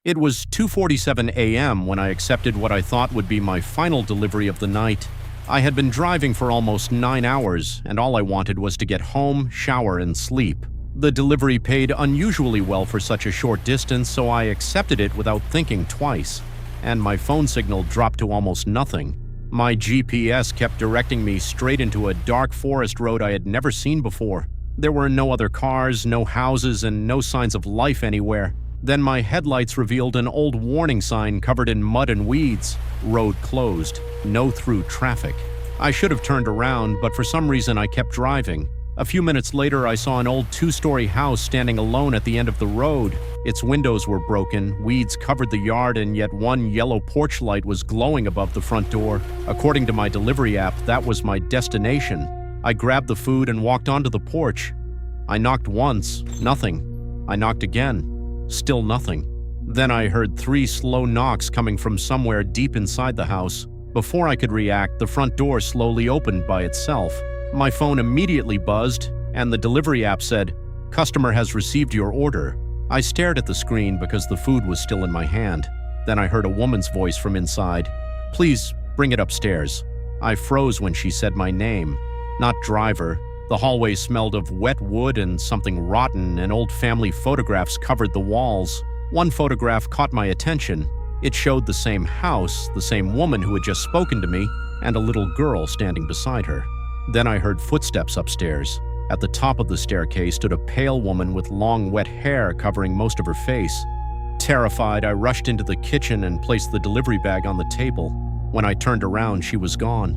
It was 2:47 a.m. when I accepted what I thought would be my final delivery of the night. I had been driving for almost 9 hours, and all I wanted was to get home, shower, and sleep. The delivery paid unusually well for such a short distance, so I accepted it without thinking twice. And my phone signal dropped to almost nothing. My GPS kept directing me straight into a dark forest road I had never seen before. There were no other cars, no houses, and no signs of life anywhere. Then my headlights revealed an old warning sign covered in mud and weeds. Road closed. No through traffic. I should have turned around, but for some reason I kept driving. A few minutes later, I saw an old 2-story house standing alone at the end of the road. Its windows were broken, weeds covered the yard, and yet one yellow porch light was glowing above the front door. According to my delivery app, that was my destination. I grabbed the food and walked onto the porch. I knocked once, nothing. I knocked again, still nothing. Then I heard 3 slow knocks coming from somewhere deep inside the house. Before I could react, the front door slowly opened by itself. My phone immediately buzzed, and the delivery app said, "Customer has received your order." I stared at the screen because the food was still in my hand. Then I heard a woman's voice from inside. "Please, bring it upstairs." I froze when she said my name. Not driver. The hallway smelled of wet wood and something rotten, and old family photographs covered the walls. One photograph caught my attention. It showed the same house, the same woman who had just spoken to me, and a little girl standing beside her. Then I heard footsteps upstairs. At the top of the staircase stood a pale woman with long, wet hair covering most of her face. Terrified, I rushed into the kitchen and placed the delivery bag on the table. When I turned around, she was gone.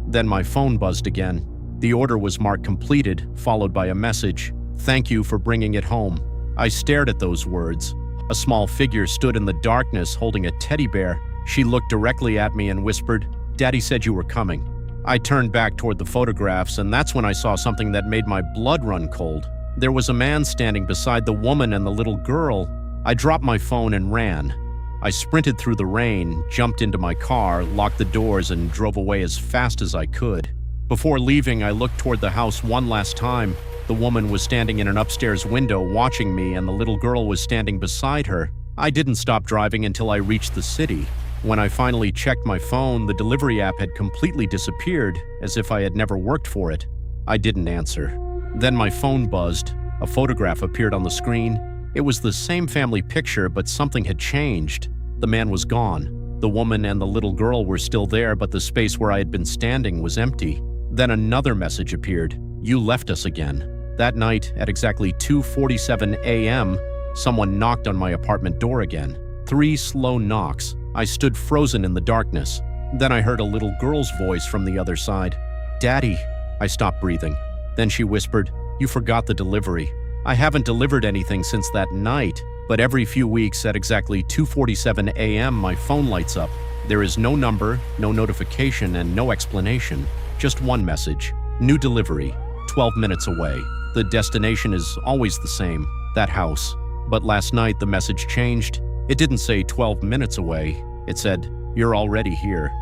Then my phone buzzed again. The order was marked completed, followed by a message, "Thank you for bringing it home." I stared at those words. A small figure stood in the darkness holding a teddy bear. She looked directly at me and whispered, "Daddy said you were coming." I turned back toward the photographs, and that's when I saw something that made my blood run cold. There was a man standing beside the woman and the little girl. I dropped my phone and ran. I sprinted through the rain, jumped into my car, locked the doors, and drove away as fast as I could. Before leaving, I looked toward the house one last time. The woman was standing in an upstairs window watching me, and the little girl was standing beside her. I didn't stop driving until I reached the city. When I finally checked my phone, the delivery app had completely disappeared, as if I had never worked for it. I didn't answer. Then my phone buzzed. A photograph appeared on the screen. It was the same family picture, but something had changed. The man was gone. The woman and the little girl were still there, but the space where I had been standing was empty. Then another message appeared. "You left us again." That night, at exactly 2:47 a.m., someone knocked on my apartment door again. 3 slow knocks. I stood frozen in the darkness. Then I heard a little girl's voice from the other side. "Daddy." I stopped breathing. Then she whispered, "You forgot the delivery." I haven't delivered anything since that night, but every few weeks at exactly 2:47 a.m. my phone lights up. There is no number, no notification, and no explanation. Just one message. New delivery. 12 minutes away. The destination is always the same. That house. But last night the message changed. It didn't say 12 minutes away. It said, "You're already here."